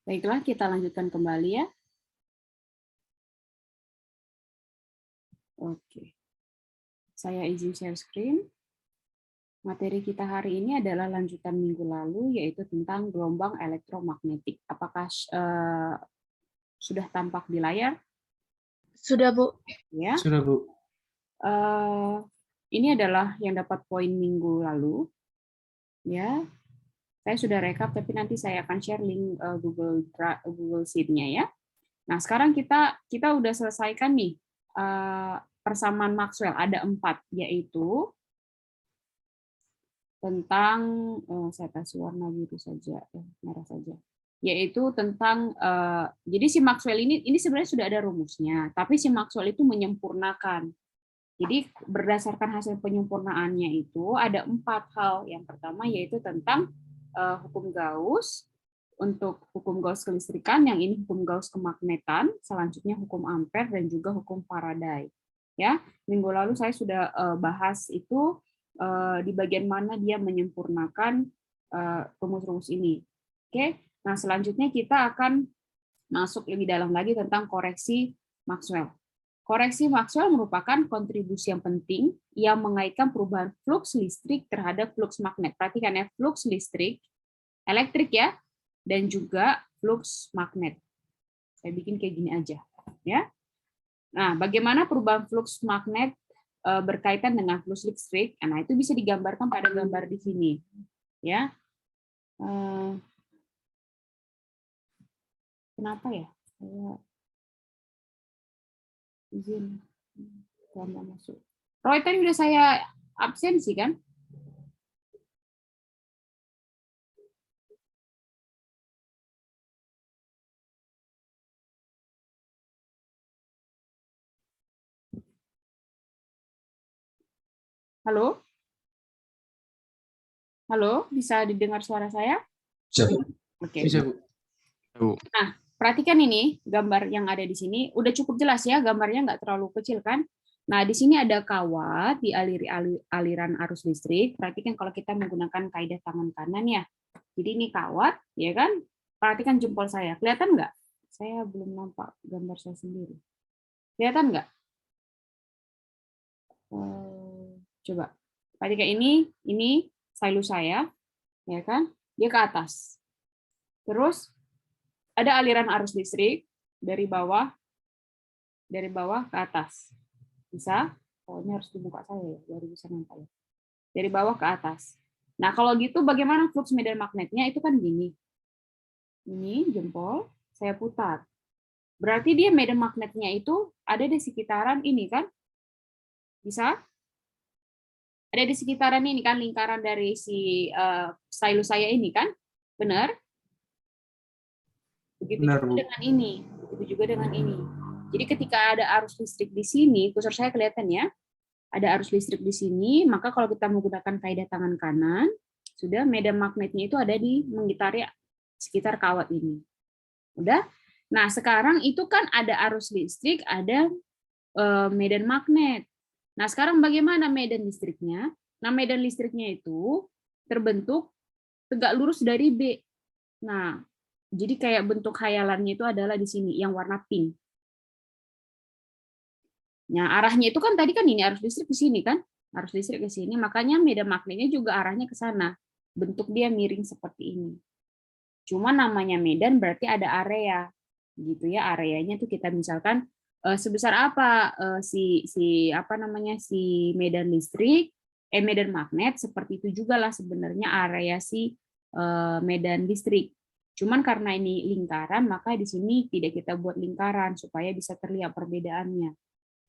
Baiklah, kita lanjutkan kembali ya. Oke. Saya izin share screen. Materi kita hari ini adalah lanjutan minggu lalu, yaitu tentang gelombang elektromagnetik. Apakah sudah tampak di layar? Sudah, Bu. Ya. Sudah, Bu. Ini adalah yang dapat poin minggu lalu. Ya, saya sudah rekap, tapi nanti saya akan share link Google Sheet-nya ya. Nah, sekarang kita udah selesaikan nih persamaan Maxwell. Ada 4, yaitu tentang saya kasih warna biru saja, merah saja, yaitu tentang jadi si Maxwell ini sebenarnya sudah ada rumusnya, tapi si Maxwell itu menyempurnakan. Jadi berdasarkan hasil penyempurnaannya itu ada 4 hal. Yang pertama yaitu tentang hukum Gauss. Untuk hukum Gauss kelistrikan, yang ini hukum Gauss kemagnetan, selanjutnya hukum Ampere dan juga hukum Faraday. Ya, minggu lalu saya sudah bahas itu di bagian mana dia menyempurnakan rumus-rumus ini. Oke, nah selanjutnya kita akan masuk lebih dalam lagi tentang koreksi Maxwell. Koreksi Maxwell merupakan kontribusi yang penting yang mengaitkan perubahan flux listrik terhadap flux magnet. Perhatikan ya, flux listrik, elektrik ya, dan juga flux magnet. Saya bikin kayak gini aja, ya. Nah, bagaimana perubahan flux magnet berkaitan dengan flux listrik? Nah, itu bisa digambarkan pada gambar di sini, ya. Kenapa ya? Saya izin gambar masuk. Roy tadi udah saya absensi kan? Halo? Halo, bisa didengar suara saya? Bisa, Bu. Oke. Bisa, Bu. Nah, perhatikan ini gambar yang ada di sini. Udah cukup jelas ya, gambarnya nggak terlalu kecil kan? Nah, di sini ada kawat di aliran arus listrik. Perhatikan kalau kita menggunakan kaidah tangan kanan ya. Jadi ini kawat, ya kan? Perhatikan jempol saya. Kelihatan nggak? Saya belum nampak gambar saya sendiri. Kelihatan nggak? Coba. Perhatikan ini stylus saya, ya kan? Dia ke atas. Terus ada aliran arus listrik dari bawah ke atas. Bisa? Pokoknya harus dibuka saya ya, baru bisa nampak ya. Dari bawah ke atas. Nah, kalau gitu bagaimana flux medan magnetnya? Itu kan gini. Ini jempol, saya putar. Berarti dia medan magnetnya itu ada di sekitaran ini kan? Bisa? Ada di sekitaran ini kan, lingkaran dari si stylus saya ini kan? Benar? Begitu Benar, juga Bu. dengan ini. Begitu juga dengan ini. Jadi ketika ada arus listrik di sini, kursor saya kelihatan ya, ada arus listrik di sini, maka kalau kita menggunakan kaidah tangan kanan, sudah medan magnetnya itu ada di mengitari sekitar kawat ini. Udah? Nah, sekarang itu kan ada arus listrik, ada medan magnet. Nah, sekarang bagaimana medan listriknya? Nah, medan listriknya itu terbentuk tegak lurus dari B. Nah, jadi kayak bentuk khayalannya itu adalah di sini, yang warna pink. Nah, arahnya itu kan tadi kan ini arus listrik ke sini kan? Arus listrik ke sini, makanya medan magnetnya juga arahnya ke sana. Bentuk dia miring seperti ini. Cuma namanya medan berarti ada area. Gitu ya, areanya tuh kita misalkan sebesar apa si apa namanya si medan listrik, medan magnet seperti itu juga lah sebenarnya area si medan listrik. Cuman karena ini lingkaran, maka di sini tidak kita buat lingkaran supaya bisa terlihat perbedaannya.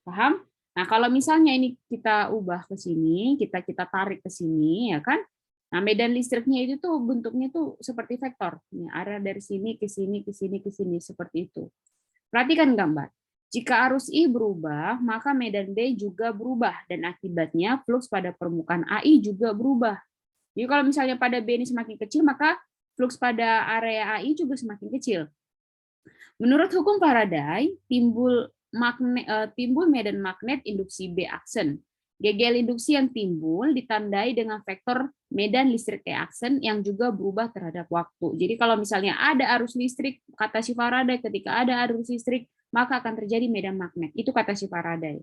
Paham? Nah, kalau misalnya ini kita ubah ke sini, kita tarik ke sini, ya kan? Nah, medan listriknya itu tuh bentuknya tuh seperti vektor. Arah dari sini ke sini, ke sini, ke sini, seperti itu. Perhatikan gambar. Jika arus I berubah, maka medan B juga berubah, dan akibatnya flux pada permukaan AI juga berubah. Jadi kalau misalnya pada B ini semakin kecil, maka flux pada area AI juga semakin kecil. Menurut hukum Faraday, timbul medan magnet induksi B aksen. Gegel induksi yang timbul ditandai dengan vektor medan listrik reaksen yang juga berubah terhadap waktu. Jadi kalau misalnya ada arus listrik, kata si Faraday, ketika ada arus listrik, maka akan terjadi medan magnet. Itu kata si Faraday.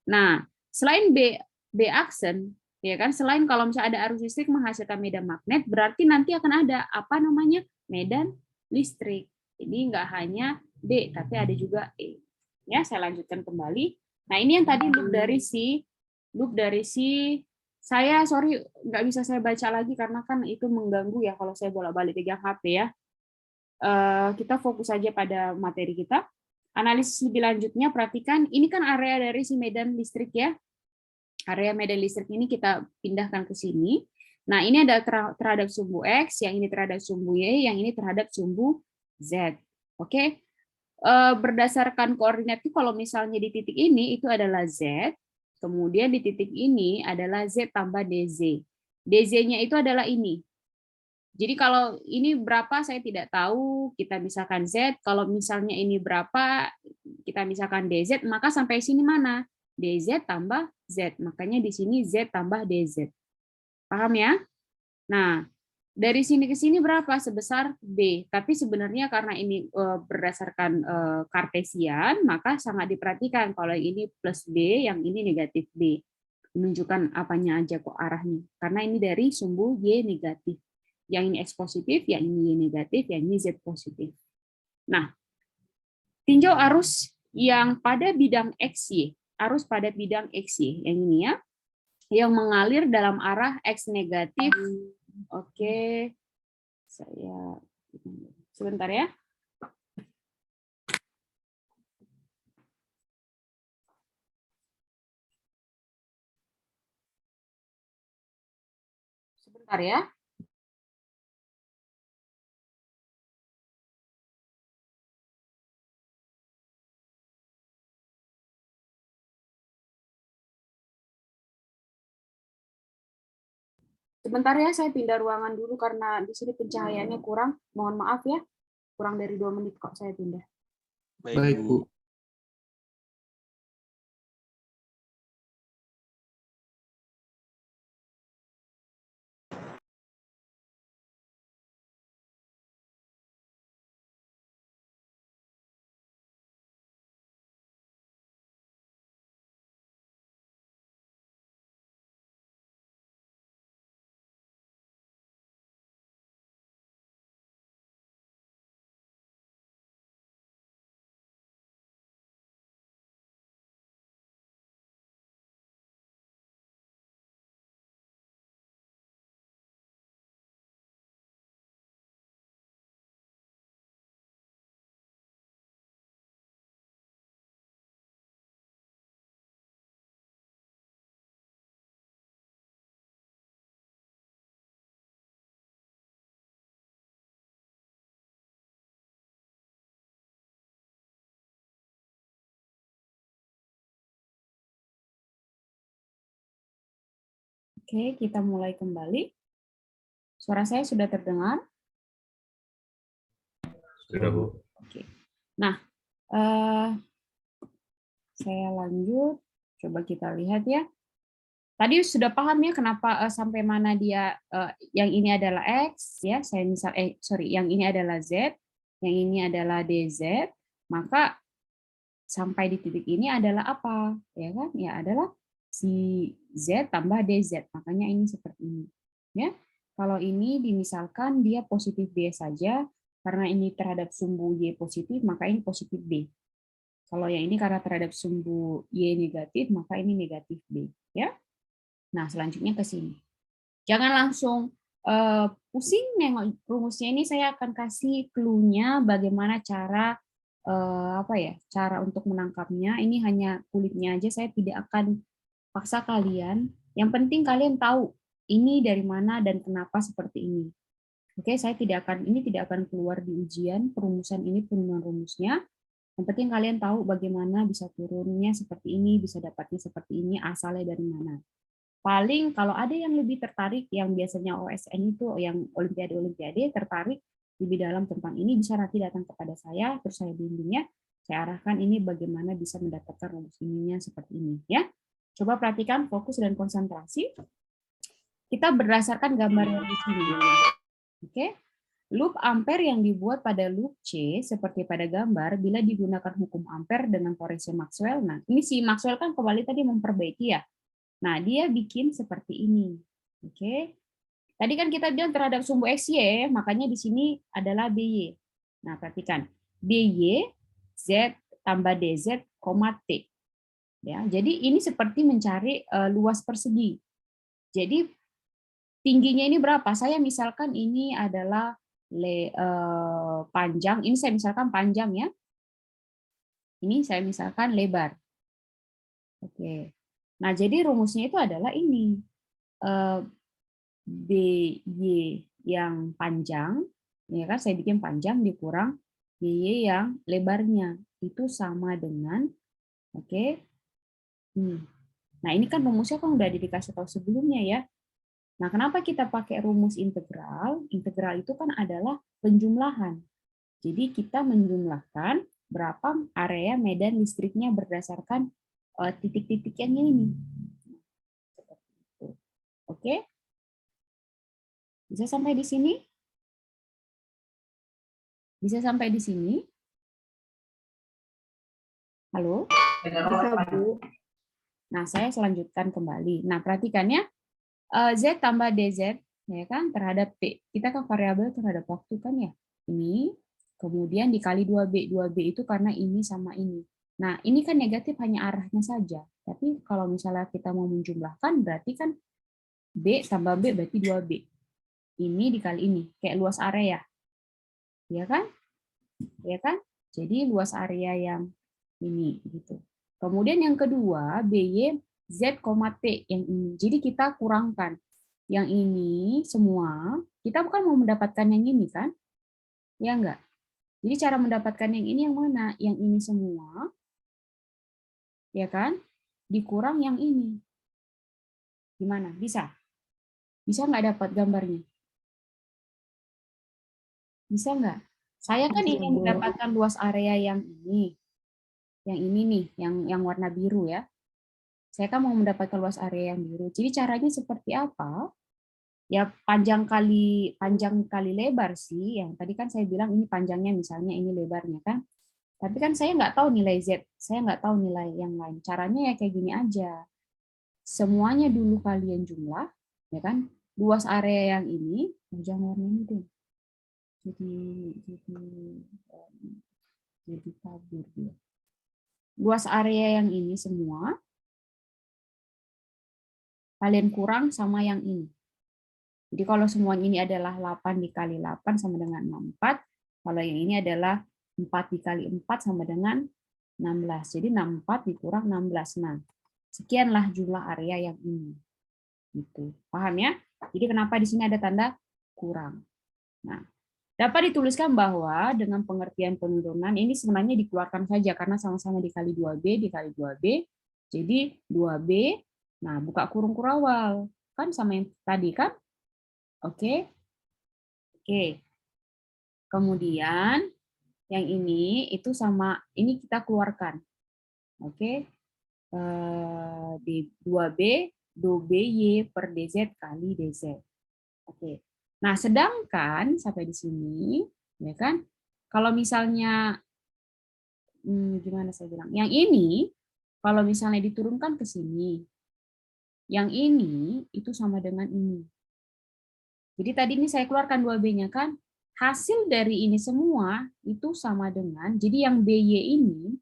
Nah, selain B aksen, ya kan, selain kalau misalnya ada arus listrik menghasilkan medan magnet, berarti nanti akan ada apa namanya? Medan listrik. Jadi nggak hanya B, tapi ada juga E. Ya, saya lanjutkan kembali. Nah, ini yang tadi loop dari si saya, sorry nggak bisa saya baca lagi karena kan itu mengganggu ya kalau saya bolak-balik pegang HP ya. Kita fokus saja pada materi kita. Analisis lebih lanjutnya, perhatikan ini kan area dari si medan listrik ya. Area medan listrik ini kita pindahkan ke sini. Nah, ini ada terhadap sumbu X, yang ini terhadap sumbu Y, yang ini terhadap sumbu Z. Oke. Berdasarkan koordinat itu kalau misalnya di titik ini itu adalah Z, kemudian di titik ini adalah Z tambah DZ. DZ-nya itu adalah ini. Jadi kalau ini berapa saya tidak tahu, kita misalkan Z, kalau misalnya ini berapa, kita misalkan DZ, maka sampai sini mana? DZ tambah Z, makanya di sini Z tambah DZ. Paham ya? Nah, dari sini ke sini berapa? Sebesar B. Tapi sebenarnya karena ini berdasarkan kartesian, maka sangat diperhatikan kalau ini plus B, yang ini negatif B. Menunjukkan apanya aja kok arahnya. Karena ini dari sumbu Y negatif. Yang ini X positif, yang ini Y negatif, yang ini Z positif. Nah, tinjau arus yang pada bidang XY. Arus pada bidang XY. Yang ini ya. Yang mengalir dalam arah X negatif. Oke. Saya sebentar ya. Sebentar ya. Sebentar ya, saya pindah ruangan dulu karena di sini pencahayaannya kurang. Mohon maaf ya, kurang dari 2 menit kok saya pindah. Baik, Bu. Oke, kita mulai kembali. Suara saya sudah terdengar? Sudah, Bu. Oke. Nah, saya lanjut. Coba kita lihat ya. Tadi sudah paham ya kenapa sampai mana dia yang ini adalah X ya, saya misal yang ini adalah Z, yang ini adalah DZ, maka sampai di titik ini adalah apa? Ya kan? Ya adalah si Z tambah DZ. Makanya ini seperti ini. Ya. Kalau ini dimisalkan dia positif B saja, karena ini terhadap sumbu Y positif, maka ini positif B. Kalau yang ini karena terhadap sumbu Y negatif, maka ini negatif B. Ya. Nah, selanjutnya ke sini. Jangan langsung pusing nengok rumusnya, ini saya akan kasih clue-nya bagaimana cara cara untuk menangkapnya. Ini hanya kulitnya aja, saya tidak akan paksa kalian. Yang penting kalian tahu ini dari mana dan kenapa seperti ini. Oke, ini tidak akan keluar di ujian, perumusan ini penemuan rumusnya. Yang penting kalian tahu bagaimana bisa turunnya seperti ini, bisa dapatnya seperti ini, asalnya dari mana. Paling kalau ada yang lebih tertarik, yang biasanya OSN itu, yang Olimpiade tertarik lebih dalam tentang ini, bisa nanti datang kepada saya, terus saya bimbingnya, saya arahkan ini bagaimana bisa mendapatkan rumus ininya seperti ini. Ya. Coba perhatikan fokus dan konsentrasi. Kita berdasarkan gambar yang di sini. Oke. Loop ampere yang dibuat pada loop C seperti pada gambar bila digunakan hukum ampere dengan koreksi Maxwell. Nah, ini si Maxwell kan kembali tadi memperbaiki ya. Nah, dia bikin seperti ini. Oke. Tadi kan kita bilang terhadap sumbu XY, makanya di sini adalah BY. Nah, perhatikan. BY, Z tambah DZ, T. Ya, jadi ini seperti mencari luas persegi. Jadi tingginya ini berapa? Saya misalkan ini adalah panjang. Ini saya misalkan panjang ya. Ini saya misalkan lebar. Oke. Nah, jadi rumusnya itu adalah ini. BY yang panjang, ya kan? Saya bikin panjang dikurang BY yang lebarnya. Itu sama dengan, oke. Nah, ini kan rumusnya kan udah dikasih tahu sebelumnya ya. Nah, kenapa kita pakai rumus integral? Integral itu kan adalah penjumlahan. Jadi kita menjumlahkan berapa area medan listriknya berdasarkan titik-titik yang ini. Seperti itu. Oke? Bisa sampai di sini? Bisa sampai di sini? Halo? Bisa, Bu. Nah, saya selanjutkan kembali. Nah, perhatikan ya. Z tambah DZ, ya kan, terhadap P. Kita kan variabel terhadap waktu kan ya. Ini, kemudian dikali 2B. 2B itu karena ini sama ini. Nah, ini kan negatif hanya arahnya saja. Tapi kalau misalnya kita mau menjumlahkan, berarti kan B tambah B berarti 2B. Ini dikali ini, kayak luas area. Ya kan? Ya kan? Jadi luas area yang ini gitu. Kemudian yang kedua, BY Z, T yang ini. Jadi kita kurangkan yang ini semua. Kita bukan mau mendapatkan yang ini kan? Ya enggak? Jadi cara mendapatkan yang ini yang mana? Yang ini semua. Ya kan? Dikurang yang ini. Gimana? Bisa? Bisa nggak dapat gambarnya? Bisa nggak? Saya kan ingin mendapatkan luas area yang ini. Yang ini nih, yang warna biru ya. Saya kan mau mendapatkan luas area yang biru. Jadi caranya seperti apa? Ya panjang kali lebar sih. Yang tadi kan saya bilang ini panjangnya misalnya ini lebarnya kan. Tapi kan saya nggak tahu nilai Z, saya nggak tahu nilai yang lain. Caranya ya kayak gini aja. Semuanya dulu kalian jumlah, ya kan? Luas area yang ini, jangan warna ini deh. Jadi kabur dia. Luas area yang ini semua kalian kurang sama yang ini. Jadi kalau semua ini adalah 8 dikali 8 sama dengan 64, kalau yang ini adalah 4 dikali 4 sama dengan 16. Jadi 64 dikurang 16. Nah, sekianlah jumlah area yang ini. Gitu. Paham ya? Jadi kenapa di sini ada tanda kurang. Nah, dapat dituliskan bahwa dengan pengertian penurunan ini sebenarnya dikeluarkan saja karena sama-sama dikali 2B dikali 2B. Jadi 2B, nah buka kurung kurawal. Kan sama yang tadi kan? Oke. Oke. Kemudian yang ini itu sama ini kita keluarkan. Oke. Di 2B 2BY per DZ kali DZ. Oke. Nah, sedangkan sampai di sini ya kan kalau misalnya gimana saya bilang? Yang ini kalau misalnya diturunkan ke sini yang ini itu sama dengan ini. Jadi tadi ini saya keluarkan 2B-nya kan, hasil dari ini semua itu sama dengan, jadi yang BY ini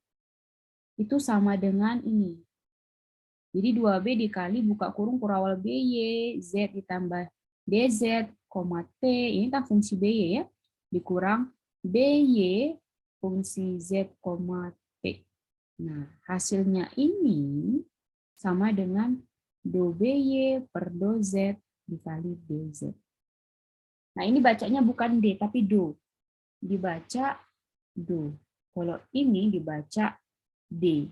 itu sama dengan ini. Jadi 2B dikali buka kurung kurawal BY, Z ditambah DZ, T, ini kan fungsi BY ya, dikurang BY fungsi Z, T. Nah, hasilnya ini sama dengan 2BY per 2Z dikali DZ. Nah, ini bacanya bukan D, tapi do. Dibaca do. Kalau ini dibaca D.